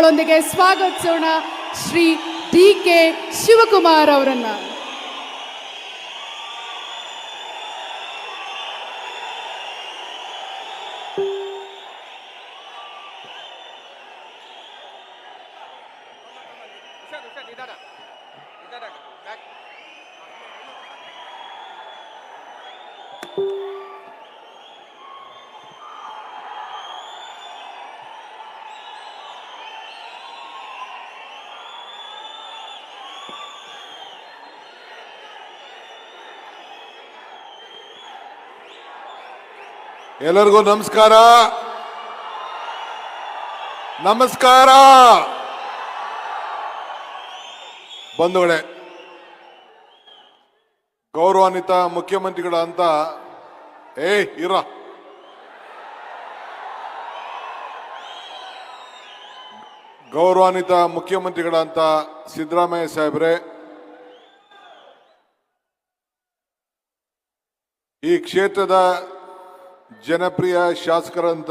ಕರತಾಳಗಳೊಂದಿಗೆ ಸ್ವಾಗತಿಸೋಣ ಶ್ರೀ ಡಿ.ಕೆ. ಶಿವಕುಮಾರ್ ಅವರನ್ನ. ಎಲ್ಲರಿಗೂ ನಮಸ್ಕಾರ. ನಮಸ್ಕಾರ ಬಂಧುಗಳೇ, ಗೌರವಾನ್ವಿತ ಮುಖ್ಯಮಂತ್ರಿಗಳ ಅಂತ ಗೌರವಾನ್ವಿತ ಮುಖ್ಯಮಂತ್ರಿಗಳಂತ ಸಿದ್ದರಾಮಯ್ಯ ಸಾಹೇಬ್ರೆ, ಈ ಕ್ಷೇತ್ರದ ಜನಪ್ರಿಯ ಶಾಸಕರಂತ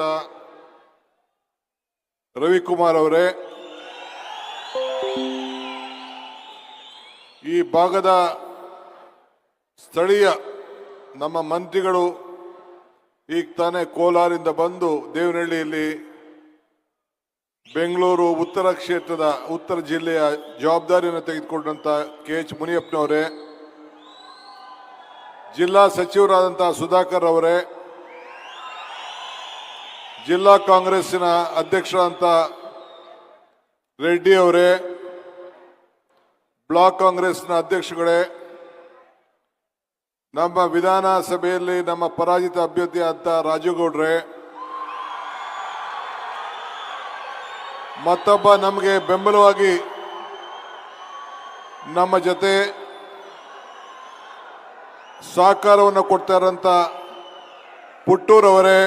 ರವಿಕುಮಾರ್ ಅವರೇ, ಈ ಭಾಗದ ಸ್ಥಳೀಯ ನಮ್ಮ ಮಂತ್ರಿಗಳು ಈಗ ತಾನೇ ಕೋಲಾರಿಂದ ಬಂದು ದೇವನಹಳ್ಳಿಯಲ್ಲಿ ಬೆಂಗಳೂರು ಉತ್ತರ ಕ್ಷೇತ್ರದ ಉತ್ತರ ಜಿಲ್ಲೆಯ ಜವಾಬ್ದಾರಿಯನ್ನು ತೆಗೆದುಕೊಂಡಂತ ಕೆ.ಎಚ್. ಮುನಿಯಪ್ಪನವರೇ, ಜಿಲ್ಲಾ ಸಚಿವರಾದಂತಹ ಸುಧಾಕರ್ ಅವರೇ, ಜಿಲ್ಲಾ ಕಾಂಗ್ರೆಸ್ಸಿನ ಅಧ್ಯಕ್ಷರಾದಂಥ ರೆಡ್ಡಿ ಅವರೇ, ಬ್ಲಾಕ್ ಕಾಂಗ್ರೆಸ್ನ ಅಧ್ಯಕ್ಷಗಳೇ, ನಮ್ಮ ವಿಧಾನಸಭೆಯಲ್ಲಿ ನಮ್ಮ ಪರಾಜಿತ ಅಭ್ಯರ್ಥಿ ಆದ ರಾಜುಗೌಡ್ರೆ, ಮತ್ತೊಬ್ಬ ನಮಗೆ ಬೆಂಬಲವಾಗಿ ನಮ್ಮ ಜೊತೆ ಸಹಕಾರವನ್ನು ಕೊಡ್ತಾ ಇರೋಂಥ ಪುಟ್ಟೂರವರೇ,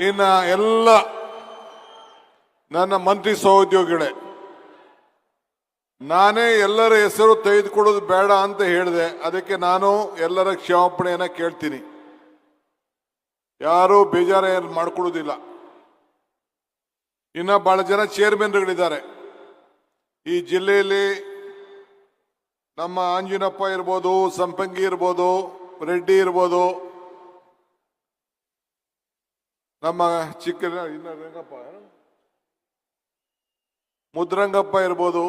ಇನ್ನು ಎಲ್ಲ ನನ್ನ ಮಂತ್ರಿ ಸಹೋದ್ಯೋಗಿಗಳೇ, ನಾನೇ ಎಲ್ಲರ ಹೆಸರು ತೆಗೆದುಕೊಡೋದು ಬೇಡ ಅಂತ ಹೇಳಿದೆ. ಅದಕ್ಕೆ ನಾನು ಎಲ್ಲರ ಕ್ಷಮಾಪಣೆಯನ್ನ ಕೇಳ್ತೀನಿ. ಯಾರು ಬೇಜಾರ ಮಾಡ್ಕೊಳ್ಳೋದಿಲ್ಲ. ಇನ್ನ ಬಹಳ ಜನ ಚೇರ್ಮನ್ಗಳಿದ್ದಾರೆ ಈ ಜಿಲ್ಲೆಯಲ್ಲಿ. ನಮ್ಮ ಆಂಜಿನಪ್ಪ ಇರ್ಬೋದು, ಸಂಪಂಗಿ ಇರ್ಬೋದು, ರೆಡ್ಡಿ ಇರ್ಬೋದು, ನಮ್ಮ ಮುದ್ರಂಗಪ್ಪ ಇರ್ಬೋದು,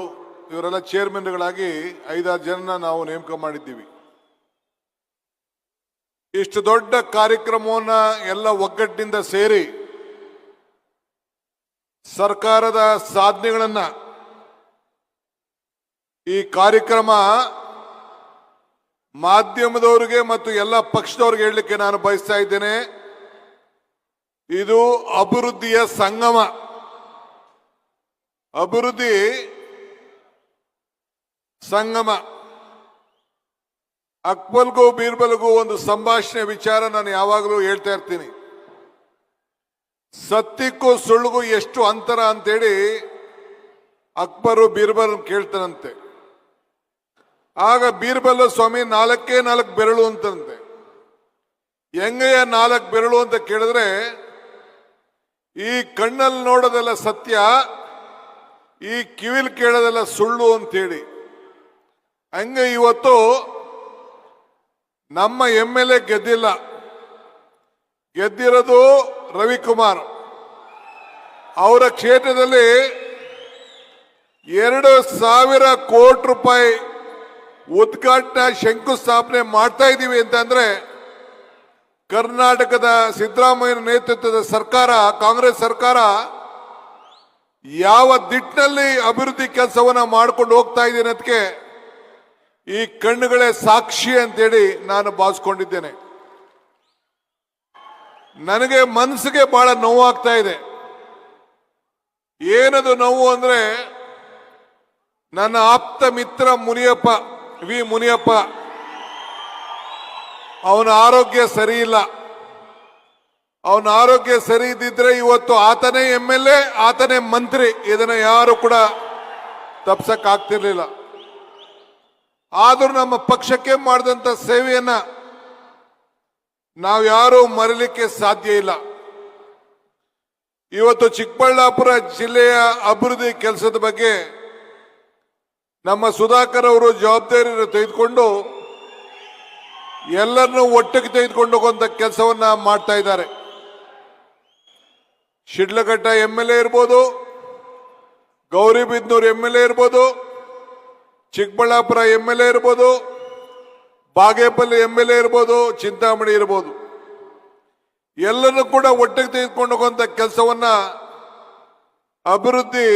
ಇವರೆಲ್ಲ ಚೇರ್ಮನ್ಗಳಾಗಿ 5-6 ಜನ ನಾವು ನೇಮಕ ಮಾಡಿದ್ದೀವಿ. ಇಷ್ಟು ದೊಡ್ಡ ಕಾರ್ಯಕ್ರಮವನ್ನ ಎಲ್ಲ ಒಗ್ಗಟ್ಟಿನಿಂದ ಸೇರಿ ಸರ್ಕಾರದ ಸಾಧನೆಗಳನ್ನ ಈ ಕಾರ್ಯಕ್ರಮ ಮಾಧ್ಯಮದವರಿಗೆ ಮತ್ತು ಎಲ್ಲ ಪಕ್ಷದವರಿಗೆ ಹೇಳಲಿಕ್ಕೆ ನಾನು ಬಯಸ್ತಾ ಇದ್ದೇನೆ. ಇದು ಅಭಿವೃದ್ಧಿಯ ಸಂಗಮ. ಅಭಿವೃದ್ಧಿ ಸಂಗಮ. ಅಕ್ಬಲ್ಗೂ ಬೀರ್ಬಲ್ಗೂ ಒಂದು ಸಂಭಾಷಣೆ ವಿಚಾರ ನಾನು ಯಾವಾಗಲೂ ಹೇಳ್ತಾ ಇರ್ತೀನಿ. ಸತ್ಯಕ್ಕೂ ಸುಳ್ಳಿಗೂ ಎಷ್ಟು ಅಂತರ ಅಂತೇಳಿ ಅಕ್ಬರು ಬೀರ್ಬಲ್ ಕೇಳ್ತಾನಂತೆ. ಆಗ ಬೀರ್ಬಲ್, ಸ್ವಾಮಿ 4 ಬೆರಳು ಅಂತಂತೆ. ಹೆಂಗಯ್ಯ 4 ಬೆರಳು ಅಂತ ಕೇಳಿದ್ರೆ, ಈ ಕಣ್ಣಲ್ಲಿ ನೋಡೋದೆಲ್ಲ ಸತ್ಯ, ಈ ಕಿವಿಲ್ ಕೇಳೋದೆಲ್ಲ ಸುಳ್ಳು ಅಂತೇಳಿ. ಹಂಗೆ ಇವತ್ತು ನಮ್ಮ MLA ಗೆದ್ದಿಲ್ಲ, ಗೆದ್ದಿರೋದು ರವಿಕುಮಾರ್. ಅವರ ಕ್ಷೇತ್ರದಲ್ಲಿ 2,000 ಕೋಟಿ ರೂಪಾಯಿ ಉದ್ಘಾಟನಾ ಶಂಕುಸ್ಥಾಪನೆ ಮಾಡ್ತಾ ಇದ್ದೀವಿ ಅಂತಂದ್ರೆ, ಕರ್ನಾಟಕದ ಸಿದ್ದರಾಮಯ್ಯ ನೇತೃತ್ವದ ಸರ್ಕಾರ, ಕಾಂಗ್ರೆಸ್ ಸರ್ಕಾರ ಯಾವ ದಿಟ್ಟಿನಲ್ಲಿ ಅಭಿವೃದ್ಧಿ ಕೆಲಸವನ್ನ ಮಾಡ್ಕೊಂಡು ಹೋಗ್ತಾ ಇದೆ ಅನ್ನೋದಕ್ಕೆ ಈ ಕಣ್ಣುಗಳೇ ಸಾಕ್ಷಿ ಅಂತೇಳಿ ನಾನು ಭಾವಿಸ್ಕೊಂಡಿದ್ದೇನೆ. ನನಗೆ ಮನಸ್ಸಿಗೆ ಬಹಳ ನೋವಾಗ್ತಾ ಇದೆ. ಏನದು ನೋವು ಅಂದ್ರೆ, ನನ್ನ ಆಪ್ತ ಮಿತ್ರ ಮುನಿಯಪ್ಪ, ಮುನಿಯಪ್ಪ, ಅವನ ಆರೋಗ್ಯ ಸರಿ ಇಲ್ಲ. ಅವನ ಆರೋಗ್ಯ ಸರಿ ಇದ್ದಿದ್ರೆ ಇವತ್ತು ಆತನೇ MLA, ಆತನೇ ಮಂತ್ರಿ. ಇದನ್ನ ಯಾರು ಕೂಡ ತಪ್ಸಕ್ ಆಗ್ತಿರ್ಲಿಲ್ಲ. ಆದರೂ ನಮ್ಮ ಪಕ್ಷಕ್ಕೆ ಮಾಡಿದಂತ ಸೇವೆಯನ್ನ ನಾವ್ಯಾರೂ ಮರೀಲಿಕ್ಕೆ ಸಾಧ್ಯ ಇಲ್ಲ. ಇವತ್ತು ಚಿಕ್ಕಬಳ್ಳಾಪುರ ಜಿಲ್ಲೆಯ ಅಭಿವೃದ್ಧಿ ಕೆಲಸದ ಬಗ್ಗೆ ನಮ್ಮ ಸುಧಾಕರ್ ಅವರು ಜವಾಬ್ದಾರಿ ತೆಗೆದುಕೊಂಡು ಎಲ್ಲರನ್ನೂ ಒಟ್ಟಿಗೆ ತೆಗೆದುಕೊಂಡು ಹೋಗುವಂತ ಕೆಲಸವನ್ನ ಮಾಡ್ತಾ ಇದ್ದಾರೆ. ಶಿಡ್ಲಘಟ್ಟ MLA ಇರ್ಬೋದು, ಗೌರಿಬಿದನೂರು MLA ಇರ್ಬೋದು, ಚಿಕ್ಕಬಳ್ಳಾಪುರ MLA ಇರ್ಬೋದು, ಬಾಗೇಪಲ್ಲಿ MLA ಇರ್ಬೋದು, ಚಿಂತಾಮಣಿ ಇರ್ಬೋದು, ಎಲ್ಲರನ್ನೂ ಕೂಡ ಒಟ್ಟಿಗೆ ತೆಗೆದುಕೊಂಡು ಹೋಗುವಂತ ಕೆಲಸವನ್ನ ಅಭಿವೃದ್ಧಿ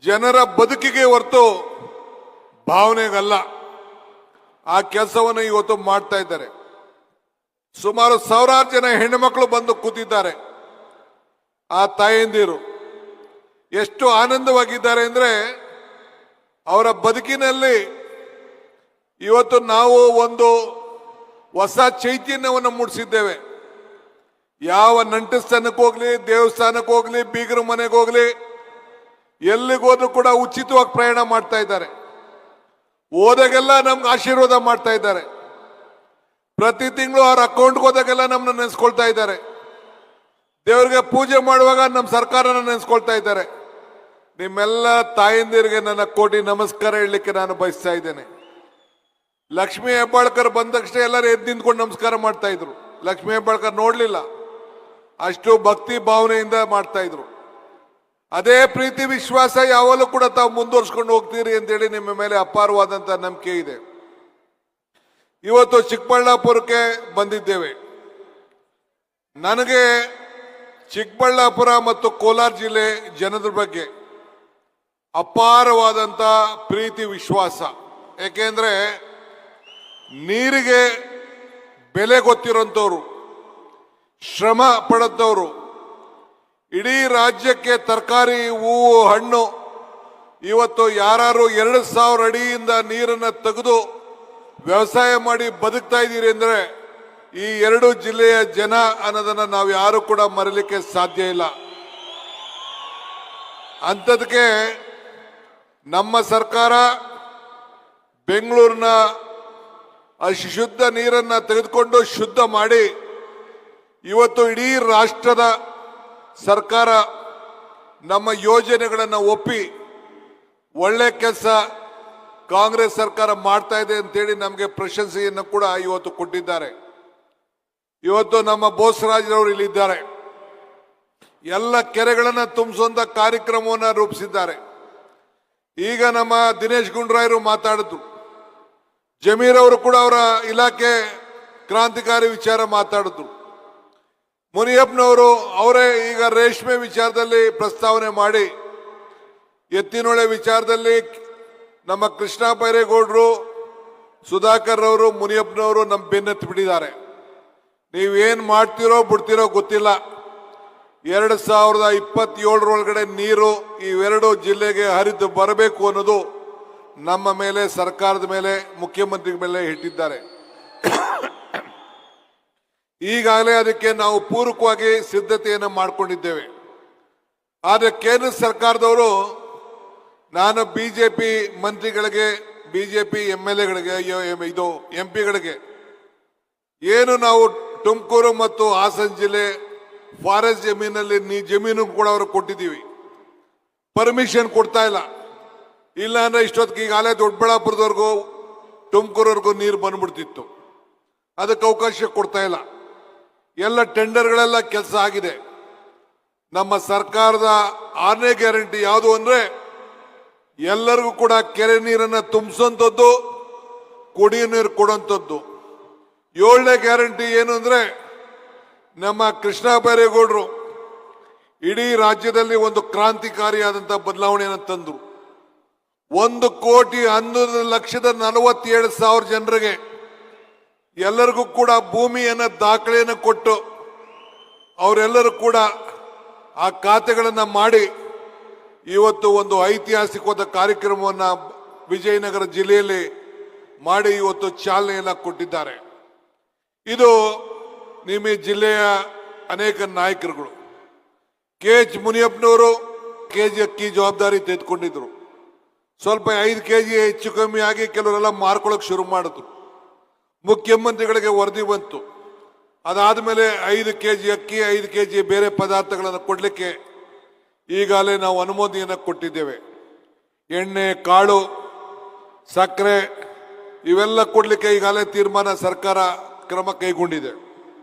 ಜನರ ಬದುಕಿಗೆ ಹೊರತು ಭಾವನೆಗಲ್ಲ, ಆ ಕೆಲಸವನ್ನು ಇವತ್ತು ಮಾಡ್ತಾ ಇದ್ದಾರೆ. ಸುಮಾರು ಸಾವಿರಾರು ಜನ ಹೆಣ್ಣುಮಕ್ಕಳು ಬಂದು ಕೂತಿದ್ದಾರೆ. ಆ ತಾಯಂದಿರು ಎಷ್ಟು ಆನಂದವಾಗಿದ್ದಾರೆ ಅಂದ್ರೆ ಅವರ ಬದುಕಿನಲ್ಲಿ ಇವತ್ತು ನಾವು ಒಂದು ಹೊಸ ಚೈತನ್ಯವನ್ನು ಮೂಡಿಸಿದ್ದೇವೆ. ಯಾವ ನಂಟಸ್ಥಾನಕ್ಕೆ ಹೋಗ್ಲಿ, ದೇವಸ್ಥಾನಕ್ಕೆ ಹೋಗ್ಲಿ, ಬೀಗರ ಮನೆಗೆ ಹೋಗ್ಲಿ, ಎಲ್ಲಿಗೋದ್ರೂ ಕೂಡ ಉಚಿತವಾಗಿ ಪ್ರಯಾಣ ಮಾಡ್ತಾ ಇದ್ದಾರೆ. ಹೋದಾಗೆಲ್ಲ ನಮ್ಗೆ ಆಶೀರ್ವಾದ ಮಾಡ್ತಾ ಇದ್ದಾರೆ. ಪ್ರತಿ ತಿಂಗಳು ಅವ್ರ ಅಕೌಂಟ್ಗೆ ಹೋದಾಗೆಲ್ಲ ನಮ್ಮನ್ನ ನೆನೆಸ್ಕೊಳ್ತಾ ಇದ್ದಾರೆ. ದೇವರಿಗೆ ಪೂಜೆ ಮಾಡುವಾಗ ನಮ್ಮ ಸರ್ಕಾರನ ನೆನೆಸ್ಕೊಳ್ತಾ ಇದ್ದಾರೆ. ನಿಮ್ಮೆಲ್ಲ ತಾಯಂದಿರಿಗೆ ನನ್ನ ಕೋಟಿ ನಮಸ್ಕಾರ ಹೇಳಲಿಕ್ಕೆ ನಾನು ಬಯಸ್ತಾ ಇದ್ದೇನೆ. ಲಕ್ಷ್ಮೀ ಹೆಬ್ಬಾಳ್ಕರ್ ಬಂದ ತಕ್ಷಣ ಎಲ್ಲರೂ ಎದ್ದು ನಿಂತ್ಕೊಂಡು ನಮಸ್ಕಾರ ಮಾಡ್ತಾ ಇದ್ರು. ಲಕ್ಷ್ಮೀ ಹೆಬ್ಬಾಳ್ಕರ್ ನೋಡ್ಲಿಲ್ಲ, ಅಷ್ಟು ಭಕ್ತಿ ಭಾವನೆಯಿಂದ ಮಾಡ್ತಾ ಇದ್ರು. ಅದೇ ಪ್ರೀತಿ ವಿಶ್ವಾಸ ಯಾವಾಗಲೂ ಕೂಡ ತಾವು ಮುಂದುವರ್ಸ್ಕೊಂಡು ಹೋಗ್ತೀರಿ ಅಂತೇಳಿ ನಿಮ್ಮ ಮೇಲೆ ಅಪಾರವಾದಂತ ನಂಬಿಕೆ ಇದೆ. ಇವತ್ತು ಚಿಕ್ಕಬಳ್ಳಾಪುರಕ್ಕೆ ಬಂದಿದ್ದೇವೆ. ನನಗೆ ಚಿಕ್ಕಬಳ್ಳಾಪುರ ಮತ್ತು ಕೋಲಾರ ಜಿಲ್ಲೆ ಜನರ ಬಗ್ಗೆ ಅಪಾರವಾದಂತ ಪ್ರೀತಿ ವಿಶ್ವಾಸ. ಯಾಕೆಂದ್ರೆ ನೀರಿಗೆ ಬೆಲೆ ಗೊತ್ತಿರೋಂಥವ್ರು, ಶ್ರಮ ಪಡೆದವರು, ಇಡೀ ರಾಜ್ಯಕ್ಕೆ ತರಕಾರಿ, ಹೂವು, ಹಣ್ಣು ಇವತ್ತು ಯಾರು 2000 ಅಡಿಯಿಂದ ನೀರನ್ನು ತೆಗೆದು ವ್ಯವಸಾಯ ಮಾಡಿ ಬದುಕ್ತಾ ಇದ್ದೀರಿ ಅಂದ್ರೆ ಈ 2 ಜಿಲ್ಲೆಯ ಜನ ಅನ್ನೋದನ್ನ ನಾವು ಯಾರು ಕೂಡ ಮರೀಲಿಕ್ಕೆ ಸಾಧ್ಯ ಇಲ್ಲ. ಅಂಥದಕ್ಕೆ ನಮ್ಮ ಸರ್ಕಾರ ಬೆಂಗಳೂರಿನ ಅಶುದ್ಧ ನೀರನ್ನ ತೆಗೆದುಕೊಂಡು ಶುದ್ಧ ಮಾಡಿ ಇವತ್ತು ಇಡೀ ರಾಷ್ಟ್ರದ ಸರ್ಕಾರ ನಮ್ಮ ಯೋಜನೆಗಳನ್ನು ಒಪ್ಪಿ ಒಳ್ಳೆ ಕೆಲಸ ಕಾಂಗ್ರೆಸ್ ಸರ್ಕಾರ ಮಾಡ್ತಾ ಇದೆ ಅಂತೇಳಿ ನಮಗೆ ಪ್ರಶಂಸೆಯನ್ನು ಕೂಡ ಇವತ್ತು ಕೊಟ್ಟಿದ್ದಾರೆ. ಇವತ್ತು ನಮ್ಮ ಬೋಸರಾಜ್ರವರು ಇಲ್ಲಿದ್ದಾರೆ. ಎಲ್ಲ ಕೆರೆಗಳನ್ನು ತುಂಬಿಸುವಂತ ಕಾರ್ಯಕ್ರಮವನ್ನು ರೂಪಿಸಿದ್ದಾರೆ. ಈಗ ನಮ್ಮ ದಿನೇಶ್ ಗುಂಡೂರಾಯರು ಮಾತಾಡಿದ್ರು. ಜಮೀರ್ ಅವರು ಕೂಡ ಅವರ ಇಲಾಖೆ ಕ್ರಾಂತಿಕಾರಿ ವಿಚಾರ ಮಾತಾಡಿದ್ರು. ಮುನಿಯಪ್ಪನವರು ಅವರೇ ಈಗ ರೇಷ್ಮೆ ವಿಚಾರದಲ್ಲಿ ಪ್ರಸ್ತಾವನೆ ಮಾಡಿ, ಎತ್ತಿನೊಳೆ ವಿಚಾರದಲ್ಲಿ ನಮ್ಮ ಕೃಷ್ಣ ಬೈರೇಗೌಡರು, ಸುಧಾಕರ್ ಅವರು, ಮುನಿಯಪ್ಪನವರು ನಮ್ಮ ಬೆನ್ನತ್ತಿ ಬಿಟ್ಟಿದ್ದಾರೆ. ನೀವೇನ್ ಮಾಡ್ತೀರೋ ಬಿಡ್ತೀರೋ ಗೊತ್ತಿಲ್ಲ. 2027 ನೀರು ಇವೆರಡು ಜಿಲ್ಲೆಗೆ ಹರಿದು ಬರಬೇಕು ಅನ್ನೋದು ನಮ್ಮ ಮೇಲೆ, ಸರ್ಕಾರದ ಮೇಲೆ, ಮುಖ್ಯಮಂತ್ರಿ ಮೇಲೆ ಇಟ್ಟಿದ್ದಾರೆ. ಈಗಾಗಲೇ ಅದಕ್ಕೆ ನಾವು ಪೂರಕವಾಗಿ ಸಿದ್ಧತೆಯನ್ನು ಮಾಡಿಕೊಂಡಿದ್ದೇವೆ. ಆದರೆ ಕೇಂದ್ರ ಸರ್ಕಾರದವರು ನಾನು ಬಿಜೆಪಿ ಮಂತ್ರಿಗಳಿಗೆ, ಬಿಜೆಪಿ MLAಗಳಿಗೆ, ಇದು MP ಗಳಿಗೆ ಏನು ನಾವು ತುಮಕೂರು ಮತ್ತು ಹಾಸನ ಜಿಲ್ಲೆ ಫಾರೆಸ್ಟ್ ಜಮೀನಲ್ಲಿ ಜಮೀನು ಕೂಡ ಅವರು ಕೊಟ್ಟಿದ್ದೀವಿ, ಪರ್ಮಿಷನ್ ಕೊಡ್ತಾ ಇಲ್ಲ. ಇಲ್ಲ ಅಂದ್ರೆ ಇಷ್ಟೊತ್ತಿಗೆ ಈಗಾಗಲೇ ದೊಡ್ಡಬಳ್ಳಾಪುರದವರೆಗೂ ತುಮಕೂರವರೆಗೂ ನೀರು ಬಂದ್ಬಿಡ್ತಿತ್ತು. ಅದಕ್ಕೆ ಅವಕಾಶ ಕೊಡ್ತಾ ಇಲ್ಲ. ಎಲ್ಲ ಟೆಂಡರ್ಗಳೆಲ್ಲ ಕೆಲಸ ಆಗಿದೆ. ನಮ್ಮ ಸರ್ಕಾರದ 6ನೇ ಗ್ಯಾರಂಟಿ ಯಾವುದು ಅಂದ್ರೆ ಎಲ್ಲರಿಗೂ ಕೂಡ ಕೆರೆ ನೀರನ್ನು ತುಂಬಿಸುವಂಥದ್ದು, ಕುಡಿಯೋ ನೀರು ಕೊಡುವಂಥದ್ದು. 7ನೇ ಗ್ಯಾರಂಟಿ ಏನು ಅಂದ್ರೆ ನಮ್ಮ ಕೃಷ್ಣ ಬೈರೇಗೌಡರು ಇಡೀ ರಾಜ್ಯದಲ್ಲಿ ಒಂದು ಕ್ರಾಂತಿಕಾರಿಯಾದಂತಹ ಬದಲಾವಣೆಯನ್ನು ತಂದರು. 1,11,47,000 ಜನರಿಗೆ ಎಲ್ಲರಿಗೂ ಕೂಡ ಭೂಮಿಯನ್ನು ದಾಖಲೆಯನ್ನು ಕೊಟ್ಟು ಅವರೆಲ್ಲರೂ ಕೂಡ ಆ ಖಾತೆಗಳನ್ನು ಮಾಡಿ ಇವತ್ತು ಒಂದು ಐತಿಹಾಸಿಕವಾದ ಕಾರ್ಯಕ್ರಮವನ್ನು ವಿಜಯನಗರ ಜಿಲ್ಲೆಯಲ್ಲಿ ಮಾಡಿ ಇವತ್ತು ಚಾಲನೆಯನ್ನು ಕೊಟ್ಟಿದ್ದಾರೆ. ಇದು ನಿಮ್ಮ ಜಿಲ್ಲೆಯ ಅನೇಕ ನಾಯಕರುಗಳು. KH ಮುನಿಯಪ್ಪನವರು KG ಅಕ್ಕಿ ಜವಾಬ್ದಾರಿ ತೆಗೆದುಕೊಂಡಿದ್ರು. ಸ್ವಲ್ಪ 5 ಕೆಜಿ ಹೆಚ್ಚು ಕಮ್ಮಿ ಆಗಿ ಕೆಲವರೆಲ್ಲ ಮಾರ್ಕೊಳ್ಳೋಕೆ ಶುರು ಮಾಡಿದ್ರು. ಮುಖ್ಯಮಂತ್ರಿಗಳಿಗೆ ವರದಿ ಬಂತು. ಅದಾದಮೇಲೆ 5 ಕೆಜಿ ಅಕ್ಕಿ, 5 ಕೆಜಿ ಬೇರೆ ಪದಾರ್ಥಗಳನ್ನು ಕೊಡಲಿಕ್ಕೆ ಈಗಾಗಲೇ ನಾವು ಅನುಮೋದನೆಯನ್ನು ಕೊಟ್ಟಿದ್ದೇವೆ. ಎಣ್ಣೆ, ಕಾಳು, ಸಕ್ಕರೆ ಇವೆಲ್ಲ ಕೊಡಲಿಕ್ಕೆ ಈಗಾಗಲೇ ತೀರ್ಮಾನ ಸರ್ಕಾರ ಕ್ರಮ ಕೈಗೊಂಡಿದೆ.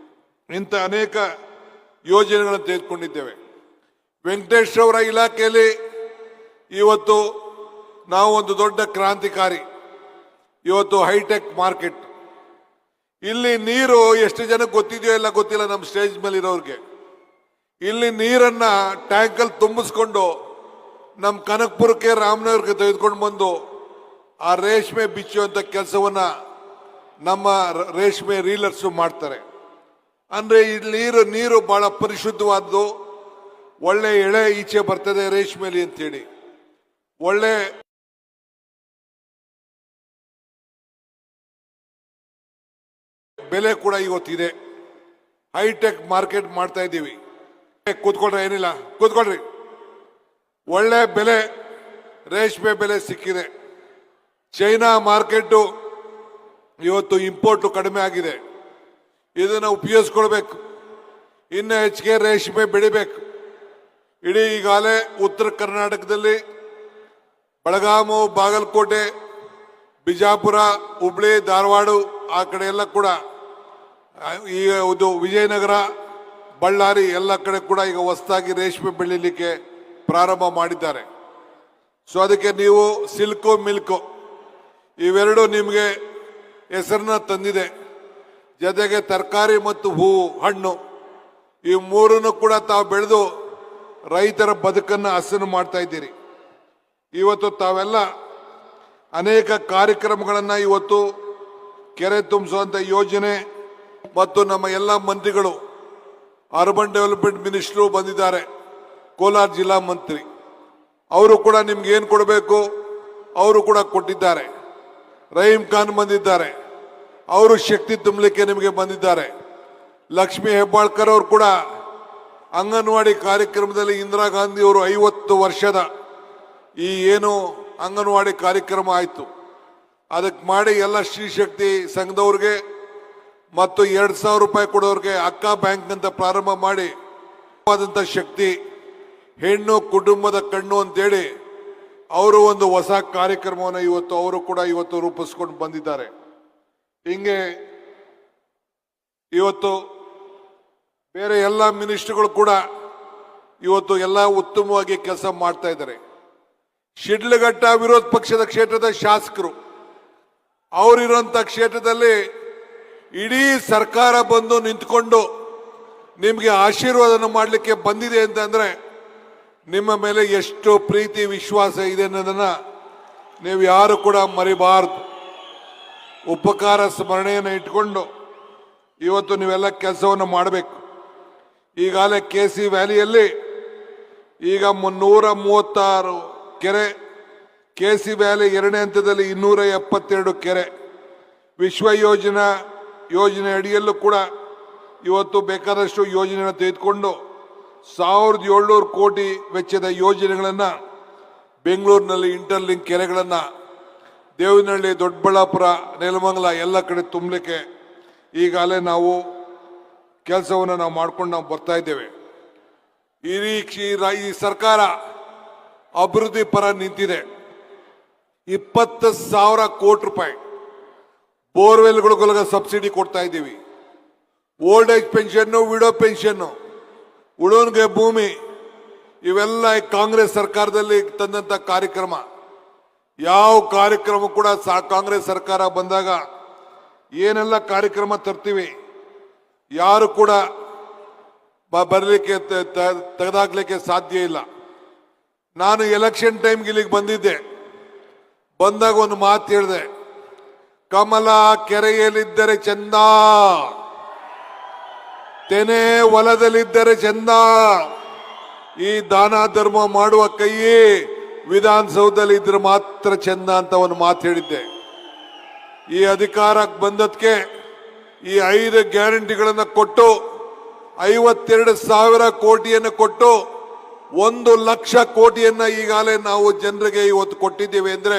ಇಂಥ ಅನೇಕ ಯೋಜನೆಗಳನ್ನು ತೆಗೆದುಕೊಂಡಿದ್ದೇವೆ. ವೆಂಕಟೇಶ್ ಅವರ ಇಲಾಖೆಯಲ್ಲಿ ಇವತ್ತು ನಾವು ಒಂದು ದೊಡ್ಡ ಕ್ರಾಂತಿಕಾರಿ, ಇವತ್ತು ಹೈಟೆಕ್ ಮಾರ್ಕೆಟ್. ಇಲ್ಲಿ ನೀರು ಎಷ್ಟು ಜನಕ್ಕೆ ಗೊತ್ತಿದೆಯೋ ಎಲ್ಲ ಗೊತ್ತಿಲ್ಲ ನಮ್ಮ ಸ್ಟೇಜ್ ಮೇಲೆ ಇರೋರಿಗೆ. ಇಲ್ಲಿ ನೀರನ್ನ ಟ್ಯಾಂಕಲ್ಲಿ ತುಂಬಿಸ್ಕೊಂಡು ನಮ್ಮ ಕನಕಪುರಕ್ಕೆ, ರಾಮನಗರಕ್ಕೆ ತೆಗೆದುಕೊಂಡು ಬಂದು ಆ ರೇಷ್ಮೆ ಬಿಚ್ಚುವಂತ ಕೆಲಸವನ್ನ ನಮ್ಮ ರೇಷ್ಮೆ ರೀಲರ್ಸ್ ಮಾಡ್ತಾರೆ. ಅಂದ್ರೆ ಇಲ್ಲಿ ನೀರು ಬಹಳ ಪರಿಶುದ್ಧವಾದ್ದು, ಒಳ್ಳೆ ಎಳೆ ಈಚೆ ಬರ್ತದೆ ರೇಷ್ಮೆಲಿ ಅಂತೇಳಿ. ಒಳ್ಳೆ ಬೆಲೆ ಕೂಡ ಇವತ್ತಿದೆ. ಹೈಟೆಕ್ ಮಾರ್ಕೆಟ್ ಮಾಡ್ತಾ ಇದ್ದೀವಿ. ಕೂತ್ಕೊಳ್ರಿ, ಏನಿಲ್ಲ ಕೂತ್ಕೊಳ್ರಿ. ಒಳ್ಳೆ ಬೆಲೆ, ರೇಷ್ಮೆ ಬೆಲೆ ಸಿಕ್ಕಿದೆ. ಚೈನಾ ಮಾರ್ಕೆಟ್ ಇವತ್ತು ಇಂಪೋರ್ಟ್ ಕಡಿಮೆ ಆಗಿದೆ. ಇದನ್ನು ಉಪಯೋಗಿಸ್ಕೊಳ್ಬೇಕು. ಇನ್ನು ಹೆಚ್ಚಿಗೆ ರೇಷ್ಮೆ ಬೆಳಿಬೇಕು. ಇಡೀ ಈಗಾಗಲೇ ಉತ್ತರ ಕರ್ನಾಟಕದಲ್ಲಿ ಬೆಳಗಾಮು, ಬಾಗಲಕೋಟೆ, ಬಿಜಾಪುರ, ಹುಬ್ಳಿ, ಧಾರವಾಡ ಆ ಕಡೆ ಎಲ್ಲ ಕೂಡ, ಈಗ ಇದು ವಿಜಯನಗರ, ಬಳ್ಳಾರಿ ಎಲ್ಲ ಕಡೆ ಕೂಡ ಈಗ ಹೊಸದಾಗಿ ರೇಷ್ಮೆ ಬೆಳಿಲಿಕ್ಕೆ ಪ್ರಾರಂಭ ಮಾಡಿದ್ದಾರೆ. ಸೊ ಅದಕ್ಕೆ ನೀವು ಸಿಲ್ಕು, ಮಿಲ್ಕು ಇವೆರಡು ನಿಮಗೆ ಹೆಸರನ್ನ ತಂದಿದೆ. ಜೊತೆಗೆ ತರಕಾರಿ ಮತ್ತು ಹೂವು, ಹಣ್ಣು ಈ ಮೂರನ್ನು ಕೂಡ ತಾವು ಬೆಳೆದು ರೈತರ ಬದುಕನ್ನು ಹಸನು ಮಾಡ್ತಾ ಇದ್ದೀರಿ. ಇವತ್ತು ತಾವೆಲ್ಲ ಅನೇಕ ಕಾರ್ಯಕ್ರಮಗಳನ್ನು ಇವತ್ತು ಕೆರೆ ತುಂಬಿಸುವಂಥ ಯೋಜನೆ ಮತ್ತು ನಮ್ಮ ಎಲ್ಲ ಮಂತ್ರಿಗಳು, ಅರ್ಬನ್ ಡೆವಲಪ್ಮೆಂಟ್ ಮಿನಿಸ್ಟ್ರು ಬಂದಿದ್ದಾರೆ, ಕೋಲಾರ ಜಿಲ್ಲಾ ಮಂತ್ರಿ, ಅವರು ಕೂಡ ನಿಮ್ಗೆ ಏನು ಕೊಡಬೇಕು ಅವರು ಕೂಡ ಕೊಟ್ಟಿದ್ದಾರೆ. ರಹೀಂ ಖಾನ್ ಬಂದಿದ್ದಾರೆ, ಅವರು ಶಕ್ತಿ ತುಂಬಲಿಕ್ಕೆ ನಿಮಗೆ ಬಂದಿದ್ದಾರೆ. ಲಕ್ಷ್ಮೀ ಹೆಬ್ಬಾಳ್ಕರ್ ಅವರು ಕೂಡ ಅಂಗನವಾಡಿ ಕಾರ್ಯಕ್ರಮದಲ್ಲಿ ಇಂದಿರಾ ಗಾಂಧಿ ಅವರು 50 ವರ್ಷದ ಈ ಏನು ಅಂಗನವಾಡಿ ಕಾರ್ಯಕ್ರಮ ಆಯಿತು, ಅದಕ್ಕೆ ಮಾಡಿ ಎಲ್ಲ ಶ್ರೀ ಶಕ್ತಿ ಸಂಘದವ್ರಿಗೆ ಮತ್ತು 2,000 ರೂಪಾಯಿ ಕೊಡೋರಿಗೆ ಅಕ್ಕ ಬ್ಯಾಂಕ್ ಅಂತ ಪ್ರಾರಂಭ ಮಾಡಿ ಶಕ್ತಿ ಹೆಣ್ಣು ಕುಟುಂಬದ ಕಣ್ಣು ಅಂತೇಳಿ ಅವರು ಒಂದು ಹೊಸ ಕಾರ್ಯಕ್ರಮವನ್ನು ಇವತ್ತು ಅವರು ಕೂಡ ಇವತ್ತು ರೂಪಿಸ್ಕೊಂಡು ಬಂದಿದ್ದಾರೆ. ಹಿಂಗೆ ಇವತ್ತು ಬೇರೆ ಎಲ್ಲ ಮಿನಿಸ್ಟ್ರುಗಳು ಕೂಡ ಇವತ್ತು ಎಲ್ಲ ಉತ್ತಮವಾಗಿ ಕೆಲಸ ಮಾಡ್ತಾ ಇದ್ದಾರೆ. ಶಿಡ್ಲಘಟ್ಟ ವಿರೋಧ ಪಕ್ಷದ ಕ್ಷೇತ್ರದ ಶಾಸಕರು ಅವರಿರುವಂತ ಕ್ಷೇತ್ರದಲ್ಲಿ ಇಡೀ ಸರ್ಕಾರ ಬಂದು ನಿಂತ್ಕೊಂಡು ನಿಮಗೆ ಆಶೀರ್ವಾದನ ಮಾಡಲಿಕ್ಕೆ ಬಂದಿದೆ ಅಂತಂದ್ರೆ ನಿಮ್ಮ ಮೇಲೆ ಎಷ್ಟು ಪ್ರೀತಿ ವಿಶ್ವಾಸ ಇದೆ ಅನ್ನೋದನ್ನ ನೀವು ಯಾರು ಕೂಡ ಮರಿಬಾರದು. ಉಪಕಾರ ಸ್ಮರಣೆಯನ್ನು ಇಟ್ಕೊಂಡು ಇವತ್ತು ನೀವೆಲ್ಲ ಕೆಲಸವನ್ನು ಮಾಡಬೇಕು. ಈಗಾಗಲೇ KC ವ್ಯಾಲಿಯಲ್ಲಿ ಈಗ 336 ಕೆರೆ, KC ವ್ಯಾಲಿ 2ನೇ ಹಂತದಲ್ಲಿ 272 ಕೆರೆ, ವಿಶ್ವ ಯೋಜನೆ ಅಡಿಯಲ್ಲೂ ಕೂಡ ಇವತ್ತು ಬೇಕಾದಷ್ಟು ಯೋಜನೆಯನ್ನು ತೆಗೆದುಕೊಂಡು 1700 ಕೋಟಿ ವೆಚ್ಚದ ಯೋಜನೆಗಳನ್ನು ಬೆಂಗಳೂರಿನಲ್ಲಿ ಇಂಟರ್ಲಿಂಕ್ ಕೆರೆಗಳನ್ನು ದೇವನಹಳ್ಳಿ, ದೊಡ್ಡಬಳ್ಳಾಪುರ, ನೆಲಮಂಗಲ ಎಲ್ಲ ಕಡೆ ತುಂಬಲಿಕ್ಕೆ ಈಗಾಗಲೇ ನಾವು ಕೆಲಸವನ್ನು ನಾವು ಮಾಡ್ಕೊಂಡು ನಾವು ಬರ್ತಾ ಇದ್ದೇವೆ. ಈ ಸರ್ಕಾರ ಅಭಿವೃದ್ಧಿ ಪರ ನಿಂತಿದೆ. 20,000 ಕೋಟಿ ರೂಪಾಯಿ ಬೋರ್ವೆಲ್ಗಳಿಗೆಲ್ಲ ಸಬ್ಸಿಡಿ ಕೊಡ್ತಾ ಇದ್ದೀವಿ. Old age pension, widow pension, ಉಳೋನ್ಗೆ ಭೂಮಿ, ಇವೆಲ್ಲ ಕಾಂಗ್ರೆಸ್ ಸರ್ಕಾರದಲ್ಲಿ ತಂದಂತ ಕಾರ್ಯಕ್ರಮ. ಯಾವ ಕಾರ್ಯಕ್ರಮ ಕೂಡ ಕಾಂಗ್ರೆಸ್ ಸರ್ಕಾರ ಬಂದಾಗ ಏನೆಲ್ಲ ಕಾರ್ಯಕ್ರಮ ತರ್ತೀವಿ ಯಾರು ಕೂಡ ಬರಲಿಕ್ಕೆ ತೆಗೆದಾಕ್ಲಿಕ್ಕೆ ಸಾಧ್ಯ ಇಲ್ಲ. ನಾನು ಎಲೆಕ್ಷನ್ ಟೈಮ್ಗೆ ಇಲ್ಲಿಗೆ ಬಂದಿದ್ದೆ. ಬಂದಾಗ ಒಂದು ಮಾತು ಹೇಳಿದೆ, ಕಮಲ ಕೆರೆಯಲ್ಲಿದ್ದರೆ ಚಂದ, ತೆನೆ ಹೊಲದಲ್ಲಿದ್ದರೆ ಚಂದ, ಈ ದಾನ ಧರ್ಮ ಮಾಡುವ ಕೈ ವಿಧಾನಸೌಧದಲ್ಲಿ ಇದ್ರೆ ಮಾತ್ರ ಚಂದ ಅಂತ ಒಂದು ಮಾತು ಹೇಳಿದ್ದೆ. ಈ ಅಧಿಕಾರಕ್ಕೆ ಬಂದದಕ್ಕೆ ಈ 5 ಗ್ಯಾರಂಟಿಗಳನ್ನು ಕೊಟ್ಟು 52,000 ಕೋಟಿಯನ್ನು ಕೊಟ್ಟು 1,00,000 ಕೋಟಿಯನ್ನ ಈಗಾಗಲೇ ನಾವು ಜನರಿಗೆ ಇವತ್ತು ಕೊಟ್ಟಿದ್ದೇವೆ ಅಂದ್ರೆ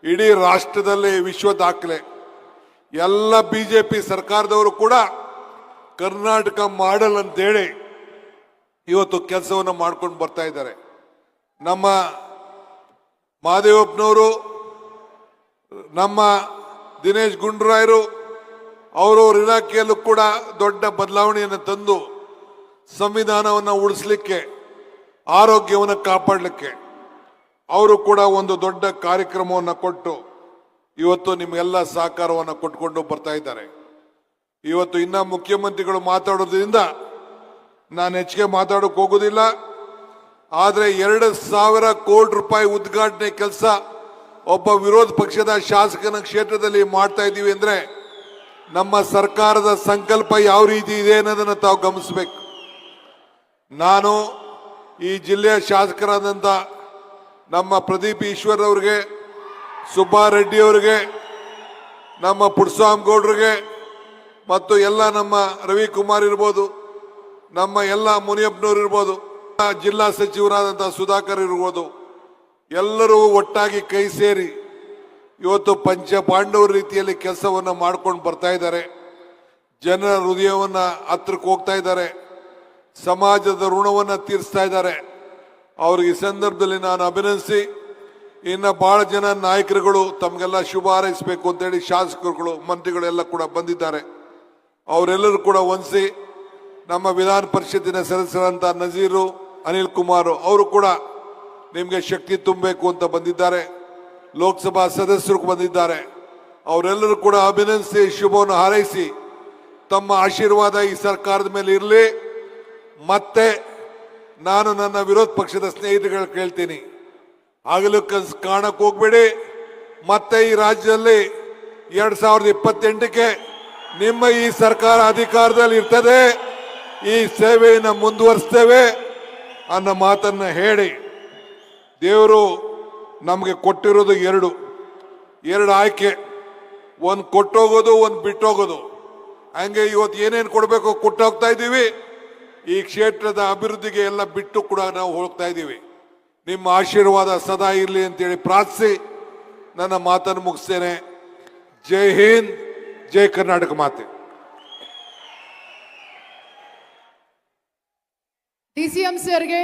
ಇಡೀ ರಾಷ್ಟ್ರದಲ್ಲೇ ವಿಶ್ವ ದಾಖಲೆ. ಎಲ್ಲ ಬಿಜೆಪಿ ಸರ್ಕಾರದವರು ಕೂಡ ಕರ್ನಾಟಕ ಮಾಡಲ್ ಅಂತೇಳಿ ಇವತ್ತು ಕೆಲಸವನ್ನು ಮಾಡ್ಕೊಂಡು ಬರ್ತಾ ಇದ್ದಾರೆ. ನಮ್ಮ ಮಹದೇವಪ್ಪನವರು, ನಮ್ಮ ದಿನೇಶ್ ಗುಂಡೂರಾಯರು ಅವರವ್ರ ಇಲಾಖೆಯಲ್ಲೂ ಕೂಡ ದೊಡ್ಡ ಬದಲಾವಣೆಯನ್ನು ತಂದು ಸಂವಿಧಾನವನ್ನು ಉಳಿಸ್ಲಿಕ್ಕೆ, ಆರೋಗ್ಯವನ್ನು ಕಾಪಾಡಲಿಕ್ಕೆ ಅವರು ಕೂಡ ಒಂದು ದೊಡ್ಡ ಕಾರ್ಯಕ್ರಮವನ್ನು ಕೊಟ್ಟು ಇವತ್ತು ನಿಮ್ಗೆಲ್ಲ ಸಹಕಾರವನ್ನು ಕೊಟ್ಕೊಂಡು ಬರ್ತಾ ಇದ್ದಾರೆ. ಇವತ್ತು ಇನ್ನ ಮುಖ್ಯಮಂತ್ರಿಗಳು ಮಾತಾಡೋದ್ರಿಂದ ನಾನು ಹೆಚ್ಚಿಗೆ ಮಾತಾಡೋಕೆ ಹೋಗೋದಿಲ್ಲ. ಆದರೆ 2,000 ಕೋಟಿ ರೂಪಾಯಿ ಉದ್ಘಾಟನೆ ಕೆಲಸ ಒಬ್ಬ ವಿರೋಧ ಪಕ್ಷದ ಶಾಸಕನ ಕ್ಷೇತ್ರದಲ್ಲಿ ಮಾಡ್ತಾ ಇದ್ದೀವಿ ಅಂದ್ರೆ ನಮ್ಮ ಸರ್ಕಾರದ ಸಂಕಲ್ಪ ಯಾವ ರೀತಿ ಇದೆ ಅನ್ನೋದನ್ನು ತಾವು ಗಮನಿಸಬೇಕು. ನಾನು ಈ ಜಿಲ್ಲೆಯ ಶಾಸಕರಾದಂಥ ನಮ್ಮ ಪ್ರದೀಪ್ ಈಶ್ವರ್ ಅವರಿಗೆ, ಸುಬ್ಬಾರೆಡ್ಡಿ ಅವರಿಗೆ, ನಮ್ಮ ಪುಟ್ಸ್ವಾಮಿ ಗೌಡ್ರಿಗೆ ಮತ್ತು ಎಲ್ಲ ನಮ್ಮ ರವಿಕುಮಾರ್ ಇರ್ಬೋದು, ನಮ್ಮ ಎಲ್ಲ ಮುನಿಯಪ್ಪನವ್ರು ಇರ್ಬೋದು, ಜಿಲ್ಲಾ ಸಚಿವರಾದಂಥ ಸುಧಾಕರ್ ಇರ್ಬೋದು, ಎಲ್ಲರೂ ಒಟ್ಟಾಗಿ ಕೈ ಸೇರಿ ಇವತ್ತು ಪಂಚಪಾಂಡವರ ರೀತಿಯಲ್ಲಿ ಕೆಲಸವನ್ನು ಮಾಡ್ಕೊಂಡು ಬರ್ತಾ ಇದ್ದಾರೆ. ಜನರ ಹೃದಯವನ್ನ ಹತ್ರಕ್ಕೆ ಹೋಗ್ತಾ ಇದ್ದಾರೆ, ಸಮಾಜದ ಋಣವನ್ನು ತೀರಿಸ್ತಾ ಇದ್ದಾರೆ. ಅವ್ರಿಗೆ ಈ ಸಂದರ್ಭದಲ್ಲಿ ನಾನು ಅಭಿನಂದಿಸಿ, ಇನ್ನು ಬಹಳ ಜನ ನಾಯಕರುಗಳು ತಮಗೆಲ್ಲ ಶುಭ ಹಾರೈಸಬೇಕು ಅಂತೇಳಿ ಶಾಸಕರುಗಳು, ಮಂತ್ರಿಗಳೆಲ್ಲ ಕೂಡ ಬಂದಿದ್ದಾರೆ. ಅವರೆಲ್ಲರೂ ಕೂಡ ವಂದಿಸಿ, ನಮ್ಮ ವಿಧಾನ ಪರಿಷತ್ತಿನ ಸದಸ್ಯರಂತ ನಜೀರು, ಅನಿಲ್ ಕುಮಾರ್ ಅವರು ಕೂಡ ನಿಮಗೆ ಶಕ್ತಿ ತುಂಬಬೇಕು ಅಂತ ಬಂದಿದ್ದಾರೆ. ಲೋಕಸಭಾ ಸದಸ್ಯರು ಬಂದಿದ್ದಾರೆ. ಅವರೆಲ್ಲರೂ ಕೂಡ ಅಭಿನಂದಿಸಿ, ಶುಭವನ್ನು ಹಾರೈಸಿ, ತಮ್ಮ ಆಶೀರ್ವಾದ ಈ ಸರ್ಕಾರದ ಮೇಲೆ ಇರಲಿ. ಮತ್ತೆ ನಾನು ನನ್ನ ವಿರೋಧ ಪಕ್ಷದ ಸ್ನೇಹಿತರುಗಳು ಕೇಳ್ತೀನಿ, ಆಗಲೂ ಕನಸು ಕಾಣಕ್ಕೆ ಹೋಗ್ಬೇಡಿ. ಮತ್ತೆ ಈ ರಾಜ್ಯದಲ್ಲಿ 2028ಕ್ಕೆ ನಿಮ್ಮ ಈ ಸರ್ಕಾರ ಅಧಿಕಾರದಲ್ಲಿ ಇರ್ತದೆ, ಈ ಸೇವೆಯನ್ನು ಮುಂದುವರಿಸ್ತೇವೆ ಅನ್ನೋ ಮಾತನ್ನ ಹೇಳಿ, ದೇವರು ನಮಗೆ ಕೊಟ್ಟಿರೋದು ಎರಡು ಆಯ್ಕೆ, ಒಂದು ಕೊಟ್ಟೋಗೋದು, ಒಂದು ಬಿಟ್ಟೋಗೋದು. ಹಂಗೆ ಇವತ್ತು ಏನೇನು ಕೊಡಬೇಕು ಕೊಟ್ಟು ಹೋಗ್ತಾ ಇದ್ದೀವಿ. ಈ ಕ್ಷೇತ್ರದ ಅಭಿವೃದ್ಧಿಗೆ ಎಲ್ಲ ಬಿಟ್ಟು ಕೂಡ ನಾವು ಹೋಗ್ತಾ ಇದ್ದೀವಿ. ನಿಮ್ಮ ಆಶೀರ್ವಾದ ಸದಾ ಇರಲಿ ಅಂತೇಳಿ ಪ್ರಾರ್ಥಿಸಿ ನನ್ನ ಮಾತನ್ನು ಮುಗಿಸ್ತೇನೆ. ಜೈ ಹಿಂದ್, ಜೈ ಕರ್ನಾಟಕ ಮಾತೆ. DCM ಸರ್ಗೆ